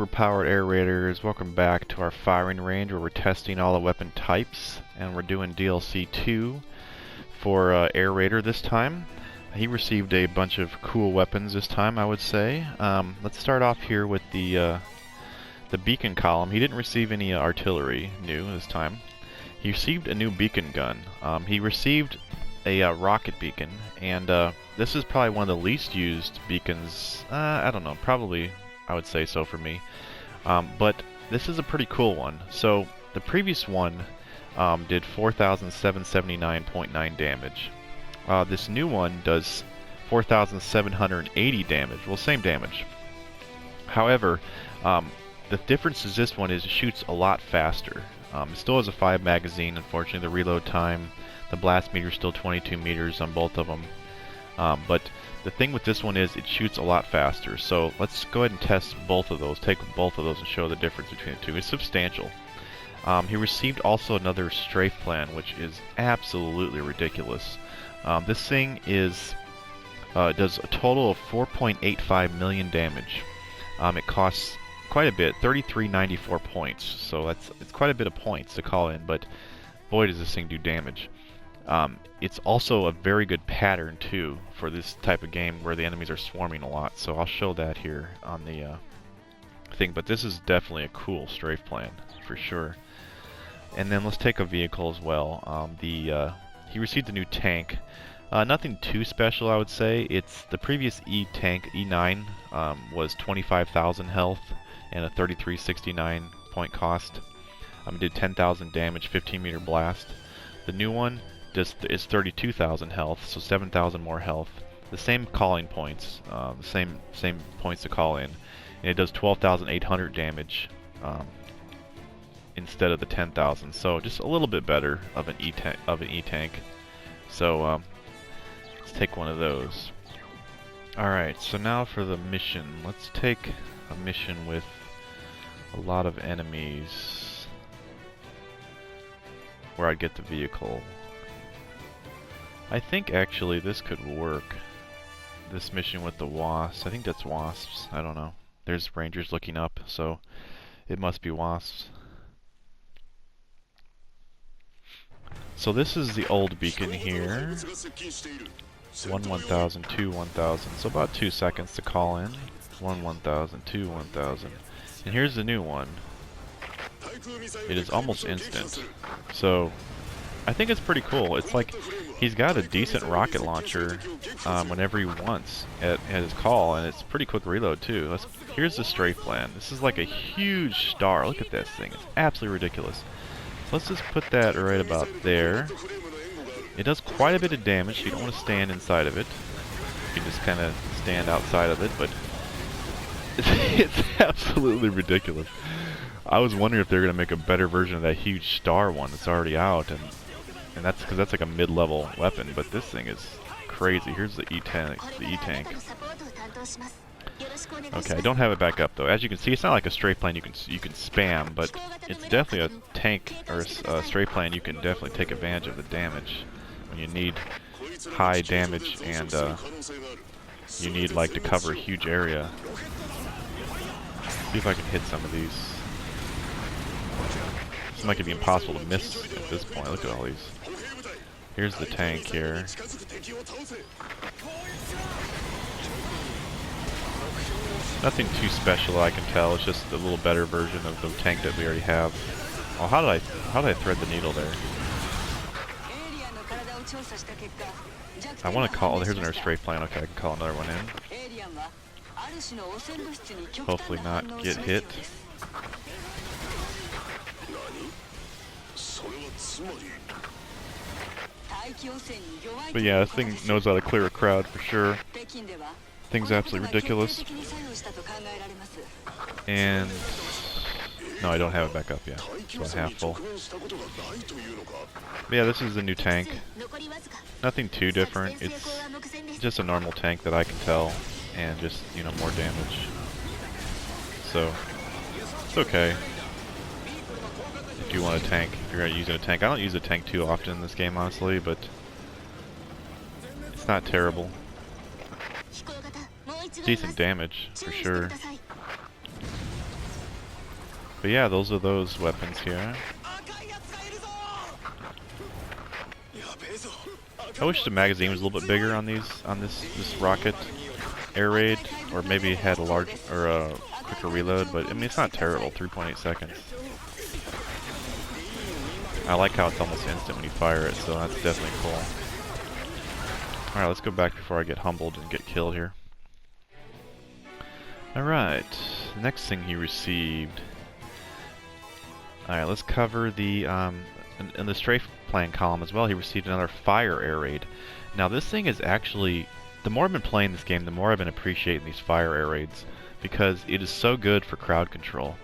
overpowered air raiders, welcome back to our firing range where we're testing all the weapon types, and we're doing DLC 2 for air raider this time. He received a bunch of cool weapons this time, I would say. Let's start off here with the beacon column. He didn't receive any artillery new this time. He received a new beacon gun. He received a rocket beacon, and this is probably one of the least used beacons. I don't know, probably I would say so for me. But this is a pretty cool one. So the previous one did 4,779.9 damage. This new one does 4,780 damage. Well, same damage. However, the difference is this one is it shoots a lot faster. It still has a 5 magazine. Unfortunately, the reload time, the blast meter is still 22 meters on both of them. But the thing with this one is it shoots a lot faster. So let's go ahead and test both of those. Take both of those and show the difference between the two. It's substantial. He received also another strafe plan, which is absolutely ridiculous. This thing is does a total of 4.85 million damage. It costs quite a bit, 3394 points. So it's quite a bit of points to call in, but boy does this thing do damage. It's also a very good pattern too for this type of game where the enemies are swarming a lot. So I'll show that here on the thing. But this is definitely a cool strafe plan for sure. And then let's take a vehicle as well. He received a new tank. Nothing too special, I would say. It's the previous tank E9 was 25,000 health and a 3369 point cost. Did 10,000 damage, 15 meter blast. The new one is 32,000 health, so 7,000 more health. The same calling points, the same points to call in, and it does 12,800 damage instead of the 10,000. So just a little bit better of an E-tank. So let's take one of those. Alright, so now for the mission. Let's take a mission with a lot of enemies where I'd get the vehicle. I think actually this could work. This mission with the wasps. I think that's wasps. I don't know. There's rangers looking up, so it must be wasps. So this is the old beacon here. 1,000, 2, 1,000. So about 2 seconds to call in. 1,000, 2, 1,000. And here's the new one. It is almost instant. So I think it's pretty cool. It's like he's got a decent rocket launcher whenever he wants at his call, and it's pretty quick reload too. Here's the strafe plan. This is like a huge star. Look at this thing. It's absolutely ridiculous. So let's just put that right about there. It does quite a bit of damage, so you don't want to stand inside of it. You can just kind of stand outside of it, but it's absolutely ridiculous. I was wondering if they're going to make a better version of that huge star one that's already out, and that's because that's like a mid-level weapon, but this thing is crazy. Here's the E-tank. Okay, I don't have it back up though. As you can see, it's not like a strafe plan you can spam, but it's definitely a tank or a strafe plan you can definitely take advantage of the damage when you need high damage and you need like to cover a huge area. See if I can hit some of these. This might be impossible to miss at this point. Look at all these. Here's the tank here. Nothing too special I can tell. It's just a little better version of the tank that we already have. Oh, how did I thread the needle there? I want to call. Here's another strafe plan. Okay, I can call another one in. Hopefully not get hit. But yeah, this thing knows how to clear a crowd for sure. Thing's absolutely ridiculous. And no, I don't have it back up yet. It's about half full. But yeah, this is the new tank. Nothing too different. It's just a normal tank that I can tell, and just, you know, more damage. So it's okay. If you want a tank, if you're using a tank. I don't use a tank too often in this game, honestly, but it's not terrible. Decent damage, for sure. But yeah, those are those weapons here. I wish the magazine was a little bit bigger on this rocket air raid, or maybe it had a large or a quicker reload. But I mean, it's not terrible. 3.8 seconds. I like how it's almost instant when you fire it, so that's definitely cool. All right, let's go back before I get humbled and get killed here. All right, the next thing he received. All right, let's cover the in the strafe plan column as well. He received another fire air raid. Now this thing is actually, the more I've been playing this game, the more I've been appreciating these fire air raids because it is so good for crowd control.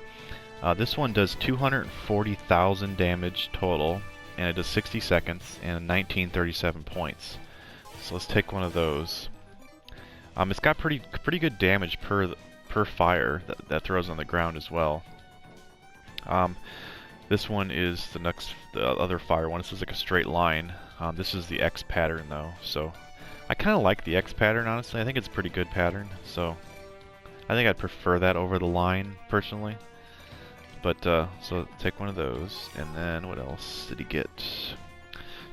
This one does 240,000 damage total, and it does 60 seconds and 1937 points. So let's take one of those. It's got pretty good damage per fire that throws on the ground as well. This one is the other fire one. This is like a straight line. This is the X pattern though, so I kind of like the X pattern honestly. I think it's a pretty good pattern, so I think I'd prefer that over the line personally. But so take one of those, and then what else did he get?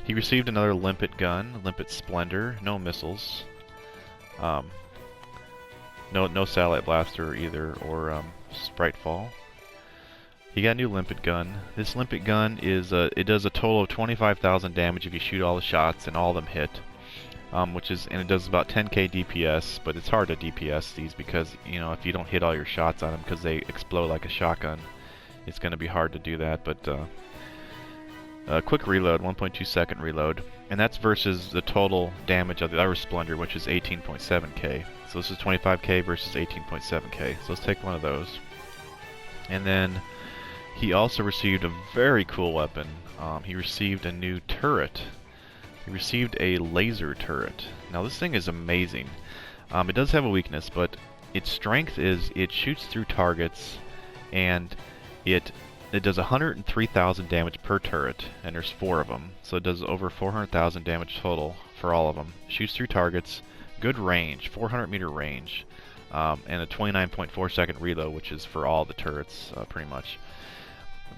He received another limpet gun, limpet splendor, no missiles, no satellite blaster either, or sprite fall. He got a new limpet gun. This limpet gun is it does a total of 25,000 damage if you shoot all the shots and all of them hit, and it does about 10k DPS. But it's hard to DPS these because if you don't hit all your shots on them because they explode like a shotgun, it's going to be hard to do that. But quick reload, 1.2 second reload, and that's versus the total damage of the other Splendor, which is 18.7k. So this is 25k versus 18.7k. So let's take one of those. And then he also received a very cool weapon. He received a new turret. He received a laser turret. Now this thing is amazing. It does have a weakness, but its strength is it shoots through targets, and it does 103,000 damage per turret, and there's 4 of them, so it does over 400,000 damage total for all of them. Shoots through targets, good range, 400 meter range, and a 29.4 second reload, which is for all the turrets pretty much.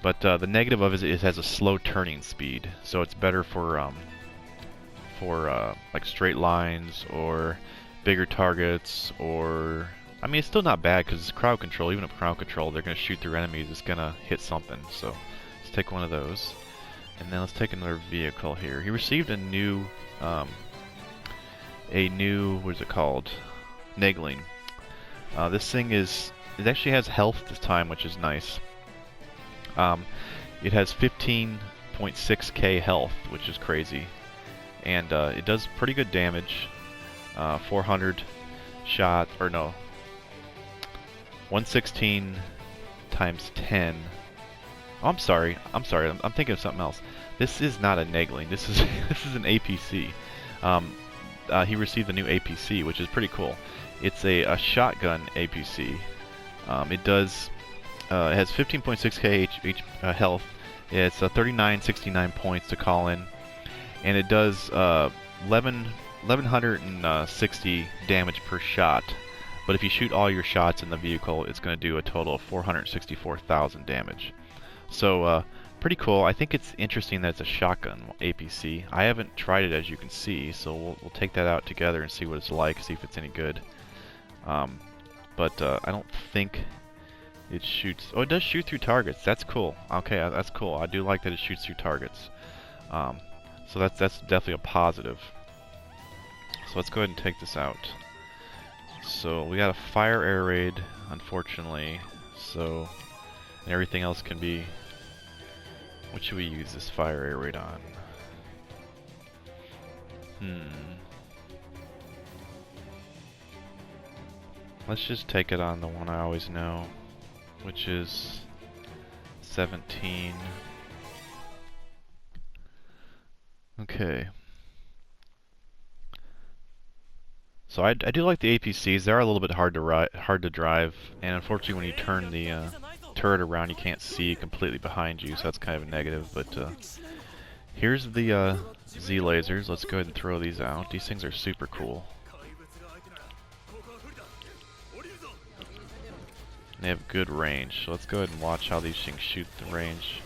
But the negative of it is it has a slow turning speed, so it's better for like straight lines or bigger targets, or I mean, it's still not bad because it's crowd control. Even if crowd control, they're going to shoot through enemies. It's going to hit something. So let's take one of those. And then let's take another vehicle here. He received a new, what is it called? Negling. This thing it actually has health this time, which is nice. It has 15.6k health, which is crazy. And it does pretty good damage. 400 shot, or no. 116 times 10. Oh, I'm sorry. I'm thinking of something else. This is not a Negling. This is an APC. He received a new APC, which is pretty cool. It's a shotgun APC. It has 15.6k health. It's 3969 points to call in, and it does 1160 damage per shot. But if you shoot all your shots in the vehicle, it's going to do a total of 464,000 damage. So pretty cool. I think it's interesting that it's a shotgun APC. I haven't tried it, as you can see, so we'll take that out together and see what it's like, see if it's any good. But I don't think it shoots. Oh, it does shoot through targets. That's cool. Okay, that's cool. I do like that it shoots through targets. So that's definitely a positive. So let's go ahead and take this out. So we got a fire air raid, unfortunately. So and everything else can be. What should we use this fire air raid on? Let's just take it on the one I always know, which is 17. Okay. So I do like the APCs. They are a little bit hard to drive, and unfortunately when you turn the turret around, you can't see completely behind you, so that's kind of a negative. But here's the Z lasers. Let's go ahead and throw these out. These things are super cool. They have good range, so let's go ahead and watch how these things shoot the range.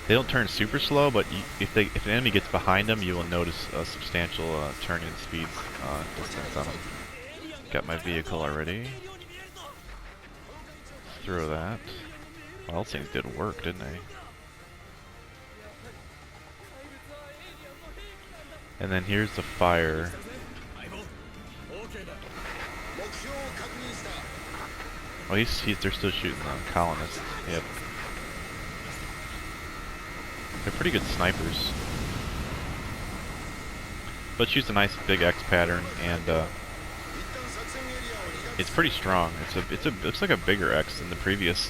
They don't turn super slow, but if an enemy gets behind them, you will notice a substantial turning speed distance on them. Got my vehicle already. Throw that. Well, those things did work, didn't they? And then here's the fire. Oh, they're still shooting the colonists. Yep. They're pretty good snipers. But shoots a nice big X pattern, and it's pretty strong. Looks like a bigger X than the previous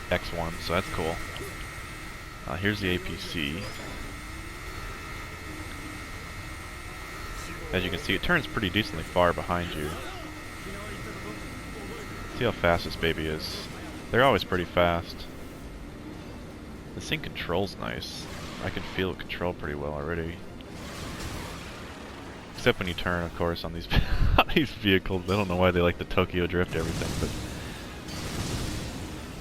X1, so that's cool. Here's the APC. As you can see, it turns pretty decently far behind you. See how fast this baby is. They're always pretty fast. This thing controls nice. I can feel it control pretty well already. Except when you turn, of course, on these on these vehicles. I don't know why they like the Tokyo drift everything, but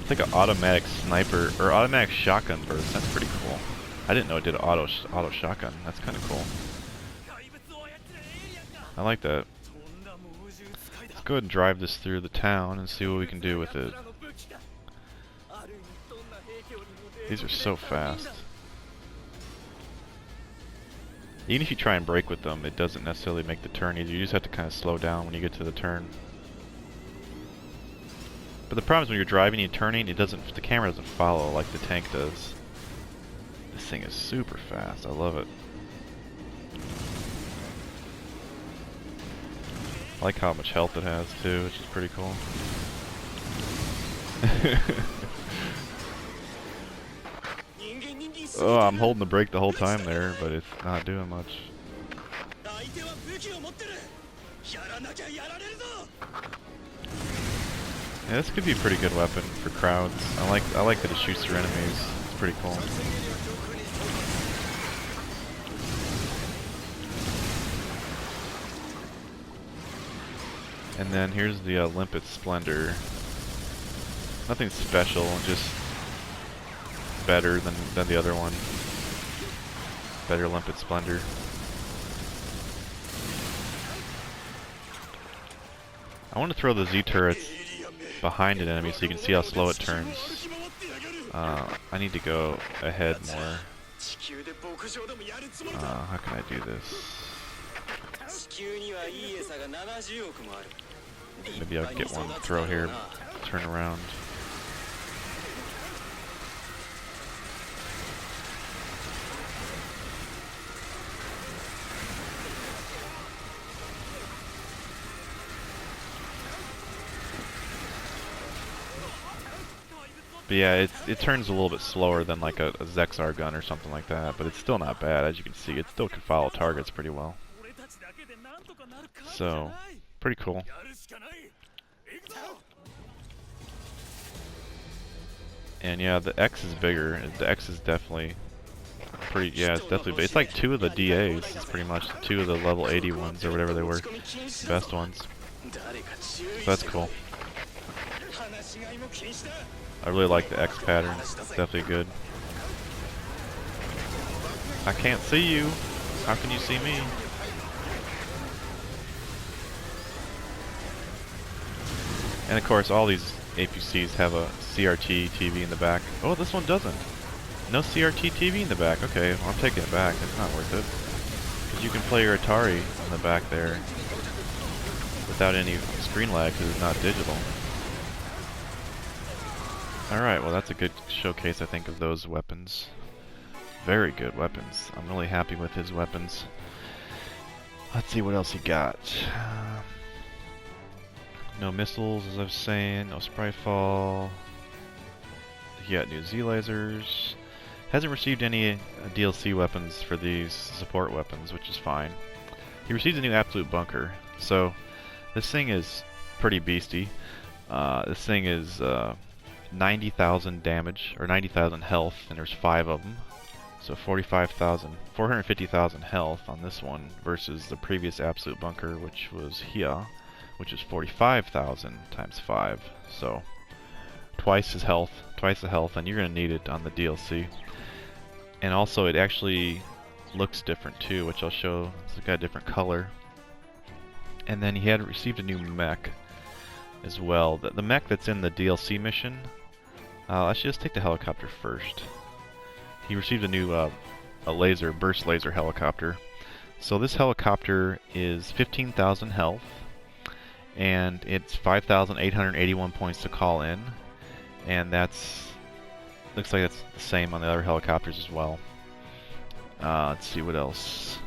it's like an automatic sniper or automatic shotgun burst. That's pretty cool. I didn't know it did auto shotgun. That's kind of cool. I like that. Let's go ahead and drive this through the town and see what we can do with it. These are so fast. Even if you try and brake with them, it doesn't necessarily make the turn easy. You just have to kind of slow down when you get to the turn. But the problem is when you're driving and turning, the camera doesn't follow like the tank does. This thing is super fast. I love it. I like how much health it has too, which is pretty cool. Oh, I'm holding the brake the whole time there, but it's not doing much. Yeah, this could be a pretty good weapon for crowds. I like that it shoots through enemies. It's pretty cool. And then here's the Limpet Splendor. Nothing special, just better than the other one. Better Limpet Splendor. I want to throw the Z turrets behind an enemy so you can see how slow it turns. I need to go ahead more. How can I do this? Maybe I'll get one throw here, turn around. But yeah, it turns a little bit slower than like a Zexar gun or something like that, but it's still not bad. As you can see, it still can follow targets pretty well. So, pretty cool. And yeah, the X is bigger. The X is definitely pretty, yeah, it's definitely big. It's like 2 of the DAs. It's pretty much 2 of the level 80 ones or whatever they were. Best ones. So that's cool. I really like the X pattern. It's definitely good. I can't see you. How can you see me? And of course, all these APCs have a CRT TV in the back. Oh, this one doesn't. No CRT TV in the back. Okay, well, I'm taking it back. It's not worth it. Because you can play your Atari in the back there without any screen lag because it's not digital. Alright, well that's a good showcase, I think, of those weapons. Very good weapons. I'm really happy with his weapons. Let's see what else he got. No missiles, as I was saying. No spray fall. He got new Z lasers. Hasn't received any DLC weapons for these support weapons, which is fine. He received a new absolute bunker. So this thing is pretty beastie. This thing is 90,000 damage, or 90,000 health, and there's 5 of them. So 450,000 health on this one versus the previous absolute bunker, which was here, which is 45,000 times 5. So twice the health, and you're going to need it on the DLC. And also it actually looks different too, which I'll show. It's got a different color. And then he had received a new mech as well. The mech that's in the DLC mission, I should just take the helicopter first. He received a new a burst laser helicopter. So this helicopter is 15,000 health, and it's 5,881 points to call in, and looks like that's the same on the other helicopters as well. Let's see what else.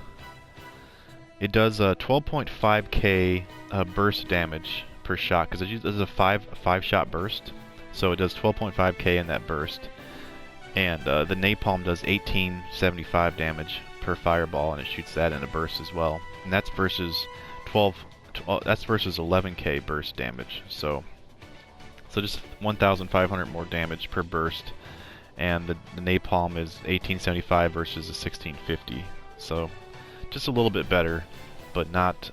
It does 12.5k burst damage per shot, because this is a five shot burst, so it does 12.5k in that burst. And the napalm does 1875 damage per fireball, and it shoots that in a burst as well. And that's versus 11k burst damage. So just 1,500 more damage per burst. And the napalm is 1875 versus a 1650. So just a little bit better, but not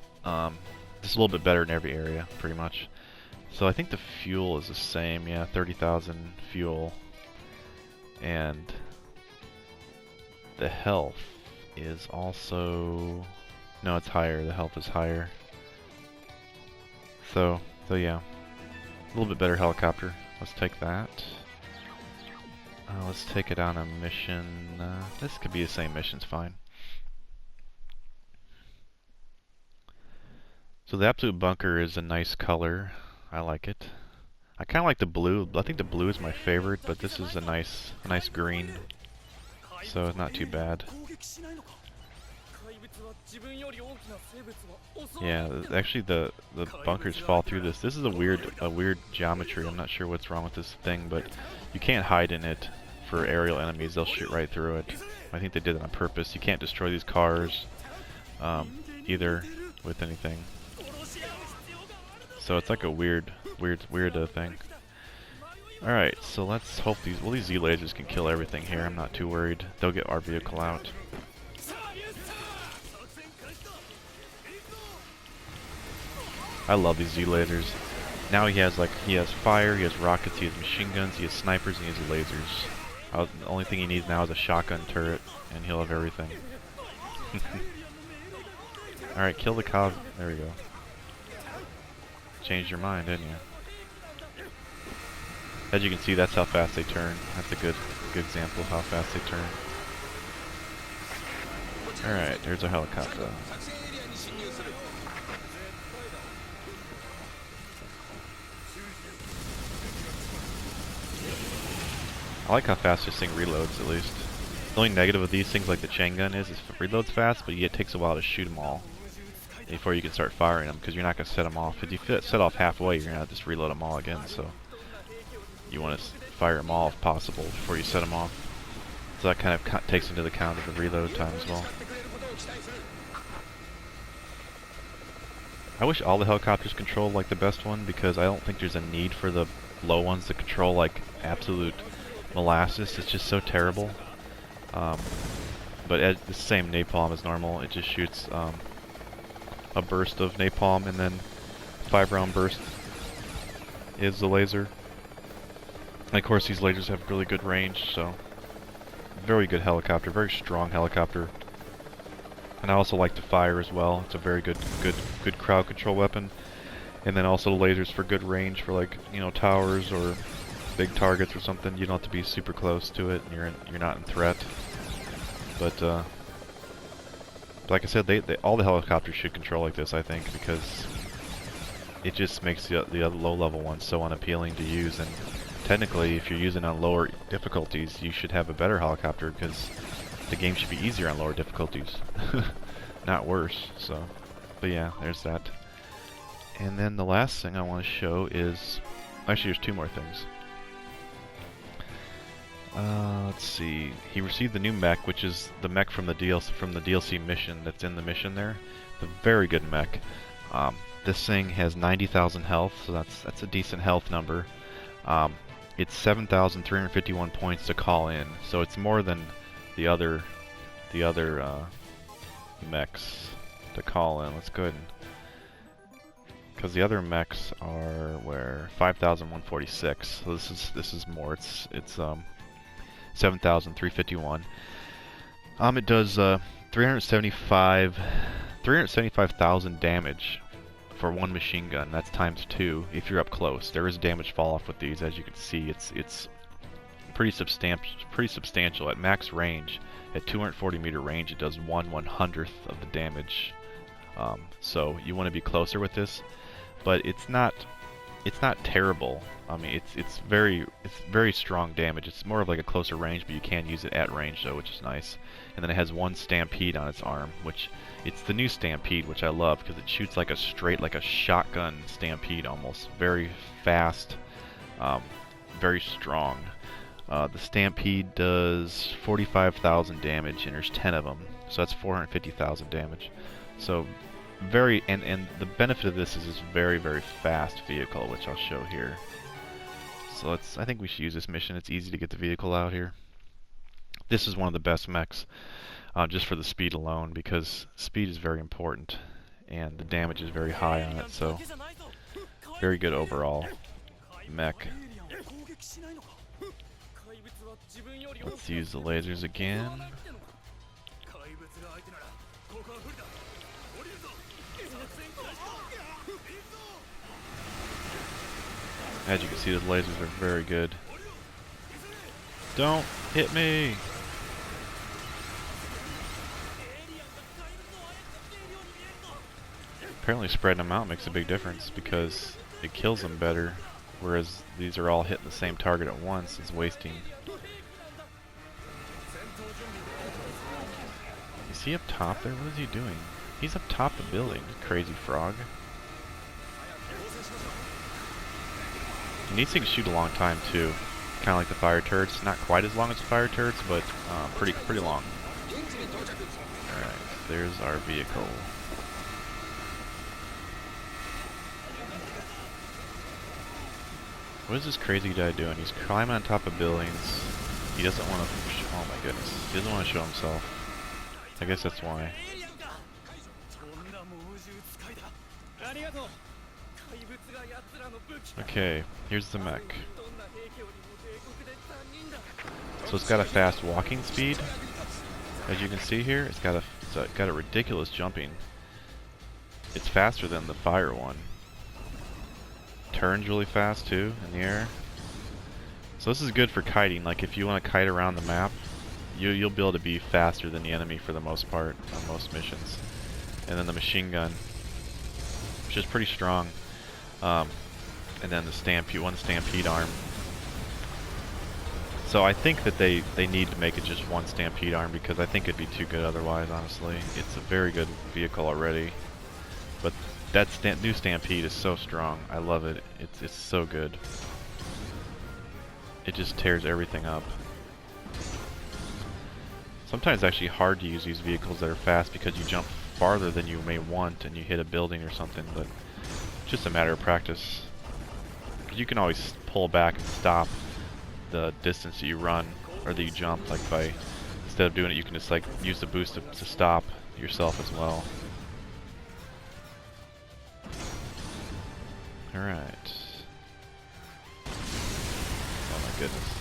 just a little bit better in every area, pretty much. So I think the fuel is the same. Yeah, 30,000 fuel. And the health is also... No, it's higher. The health is higher. So yeah. A little bit better helicopter. Let's take that. Let's take it on a mission. This could be the same mission's fine. So the absolute bunker is a nice color. I like it. I kind of like the blue. I think the blue is my favorite, but this is a nice green, so it's not too bad. Yeah, actually the bunkers fall through this. This is a weird geometry. I'm not sure what's wrong with this thing, but you can't hide in it for aerial enemies. They'll shoot right through it. I think they did it on purpose. You can't destroy these cars either with anything. So it's like a weird thing. Alright, so let's hope these Z lasers can kill everything here. I'm not too worried. They'll get our vehicle out. I love these Z lasers. Now he has fire, he has rockets, he has machine guns, he has snipers, and he has lasers. The only thing he needs now is a shotgun turret, and he'll have everything. Alright, kill the cow. There we go. Changed your mind, didn't you? As you can see, that's how fast they turn. That's a good example of how fast they turn. Alright, there's a helicopter. I like how fast this thing reloads, at least. The only negative of these things, like the chain gun, is it reloads fast, but it takes a while to shoot them all before you can start firing them, because you're not going to set them off. If you set off halfway, you're going to just reload them all again, so you want to fire them all if possible before you set them off. So that kind of takes into account of the reload time as well. I wish all the helicopters controlled like the best one, because I don't think there's a need for the low ones to control like absolute molasses. It's just so terrible. But the same napalm as normal. It just shoots a burst of napalm, and then 5-round burst is the laser. And of course these lasers have really good range, so very good helicopter, very strong helicopter. And I also like the fire as well. It's a very good crowd control weapon. And then also the lasers for good range for, like, you know, towers or big targets or something. You don't have to be super close to it, and you're not in threat. But like I said, all the helicopters should control like this, I think, because it just makes the other low-level ones so unappealing to use. And technically, if you're using on lower difficulties, you should have a better helicopter, because the game should be easier on lower difficulties, not worse. So, but yeah, there's that. And then the last thing I want to show is, actually, there's two more things. Let's see. He received the new mech, which is the mech from the DLC mission that's in the mission there. It's a very good mech. This thing has 90,000 health, so that's a decent health number. It's 7,351 points to call in, so it's more than the other mechs to call in. Let's go ahead and because the other mechs are where 5,146. So this is more. It's 7,351. It does 375,000 damage for one machine gun. That's times 2 if you're up close. There is damage fall off with these, as you can see. It's pretty substantial at max range. At 240 meter range, it does 1/100th of the damage. So you want to be closer with this, but it's not terrible. I mean, it's very strong damage. It's more of like a closer range, but you can use it at range though, which is nice. And then it has 1 stampede on its arm, which it's the new stampede, which I love because it shoots like a shotgun stampede almost. Very fast, very strong. The stampede does 45,000 damage, and there's 10 of them, so that's 450,000 damage. So and the benefit of this is this very fast vehicle, which I'll show here. So I think we should use this mission. It's easy to get the vehicle out here. This is one of the best mechs, just for the speed alone, because speed is very important and the damage is very high on it. So very good overall mech. Let's use the lasers again. As you can see, the lasers are very good. Don't hit me! Apparently spreading them out makes a big difference because it kills them better, whereas these are all hitting the same target at once. It's wasting. Is he up top there? What is he doing? He's up top the building, crazy frog. And these things shoot a long time too, kind of like the fire turrets. Not quite as long as the fire turrets, but pretty long. Alright, there's our vehicle. What is this crazy guy doing? He's climbing on top of buildings. He doesn't want to... Oh my goodness. He doesn't want to show himself. I guess that's why. Okay, here's the mech. So it's got a fast walking speed, as you can see here. It's got a ridiculous jumping. It's faster than the fire one. Turns really fast too in the air. So this is good for kiting. Like if you want to kite around the map, you'll be able to be faster than the enemy for the most part on most missions. And then the machine gun, which is pretty strong. And then the stampede arm. So I think that they need to make it just one stampede arm because I think it'd be too good otherwise, honestly. It's a very good vehicle already. But that new stampede is so strong. I love it. It's so good. It just tears everything up. Sometimes it's actually hard to use these vehicles that are fast because you jump farther than you may want and you hit a building or something, but it's just a matter of practice. You can always pull back and stop the distance that you run or that you jump, like by instead of doing it you can just like use the boost to stop yourself as well. Alright. Oh my goodness.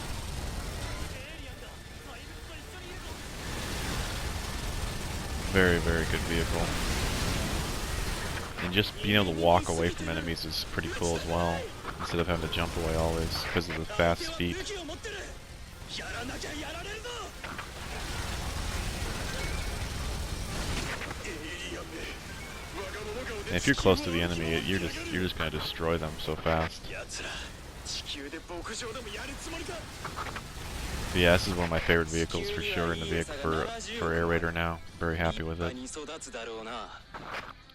Very good vehicle. And just being able to walk away from enemies is pretty cool as well, instead of having to jump away always because of the fast speed. And if you're close to the enemy, you're just gonna destroy them so fast. But yeah, this is one of my favorite vehicles for sure in the vehicle for Air Raider now. Very happy with it.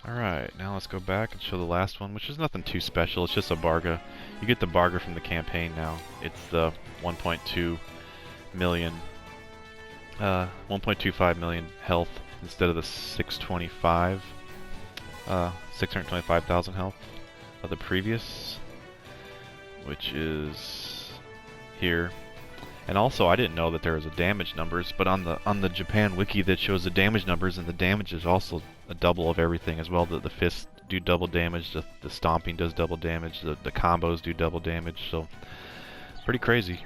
Alright, now let's go back and show the last one, which is nothing too special. It's just a Barga. You get the Barga from the campaign now. It's the 1.2 million, 1.25 million health instead of the 625,000 health of the previous, which is here. And also, I didn't know that there was a damage numbers, but on the Japan wiki that shows the damage numbers, and the damage is also a double of everything as well. The fist do double damage, the stomping does double damage, the combos do double damage, so pretty crazy.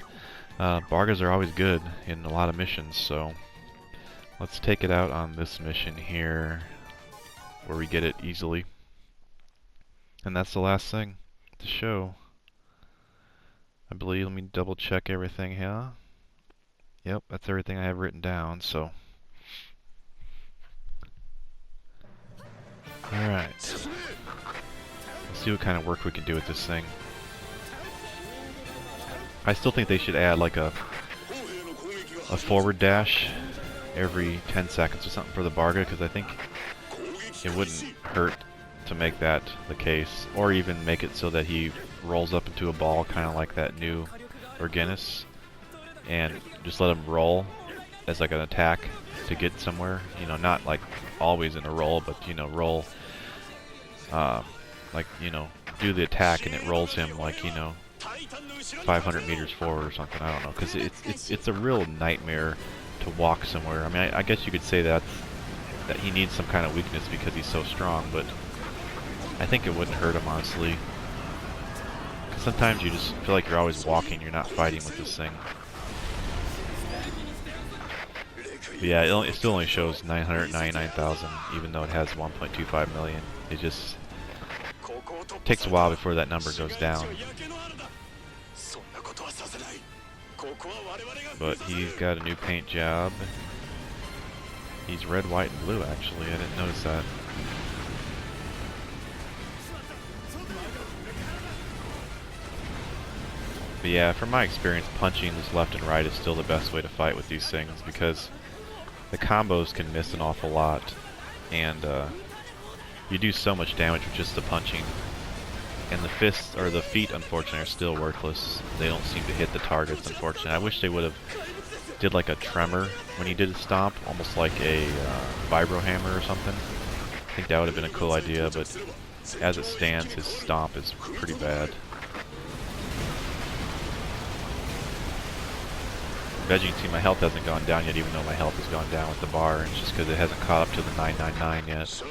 Bargas are always good in a lot of missions, so let's take it out on this mission here, where we get it easily. And that's the last thing to show, I believe. Let me double check everything here. Yep, that's everything I have written down, so. Alright. Let's see what kind of work we can do with this thing. I still think they should add like a forward dash every 10 seconds or something for the Barga, because I think it wouldn't hurt to make that the case, or even make it so that he rolls up into a ball, kind of like that new Orgenis, and just let him roll as like an attack to get somewhere. You know, not like always in a roll, but you know, roll like, you know, do the attack and it rolls him like, you know, 500 meters forward or something. I don't know, because it's a real nightmare to walk somewhere. I mean, I guess you could say that he needs some kind of weakness because he's so strong, but I think it wouldn't hurt him, honestly. Because sometimes you just feel like you're always walking, you're not fighting with this thing. But yeah, it still only shows 999,000, even though it has 1.25 million. It just takes a while before that number goes down. But he's got a new paint job. He's red, white, and blue, actually. I didn't notice that. But yeah, from my experience, punching this left and right is still the best way to fight with these things, because the combos can miss an awful lot, and you do so much damage with just the punching. And the fists, or the feet, unfortunately, are still worthless. They don't seem to hit the targets, unfortunately. I wish they would have did like a tremor when he did a stomp, almost like a vibro hammer or something. I think that would have been a cool idea, but as it stands, his stomp is pretty bad. As you can see, my health hasn't gone down yet, even though my health has gone down with the bar. It's just because it hasn't caught up to the 999 yet.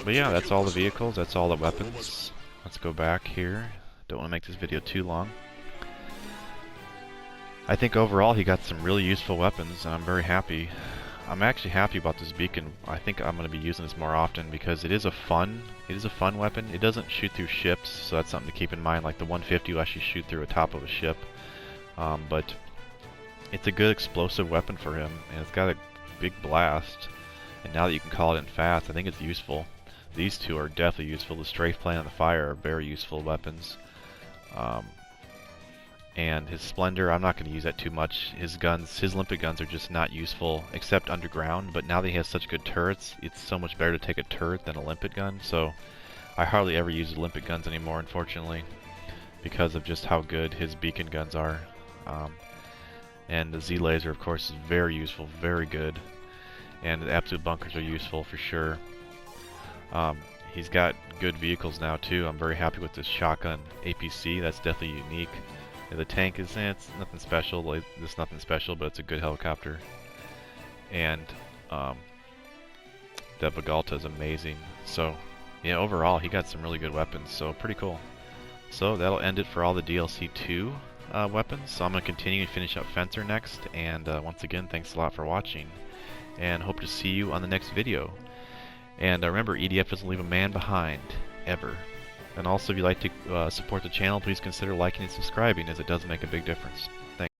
But yeah, that's all the vehicles, that's all the weapons. Let's go back here. Don't want to make this video too long. I think overall he got some really useful weapons, and I'm very happy. I'm actually happy about this beacon. I think I'm going to be using this more often because it is a fun weapon. It doesn't shoot through ships, so that's something to keep in mind. Like the 150 will actually shoot through a top of a ship, but it's a good explosive weapon for him, and it's got a big blast. And now that you can call it in fast, I think it's useful. These two are definitely useful. The strafe plane and the fire are very useful weapons. And his Splendor, I'm not going to use that too much. His guns, his limpet guns are just not useful except underground, but now that he has such good turrets, it's so much better to take a turret than a limpet gun, so I hardly ever use limpet guns anymore, unfortunately, because of just how good his beacon guns are. And the Z laser, of course, is very useful, very good, and the absolute bunkers are useful for sure. He's got good vehicles now too. I'm very happy with this shotgun APC. That's definitely unique. And the tank is, it's nothing special. Like, it's nothing special, but it's a good helicopter. And the Bagalta is amazing. So yeah, overall he got some really good weapons. So pretty cool. So that'll end it for all the DLC 2 weapons. So I'm gonna continue to finish up Fencer next. And once again, thanks a lot for watching, and hope to see you on the next video. And remember, EDF doesn't leave a man behind, ever. And also, if you'd like to support the channel, please consider liking and subscribing, as it does make a big difference. Thanks.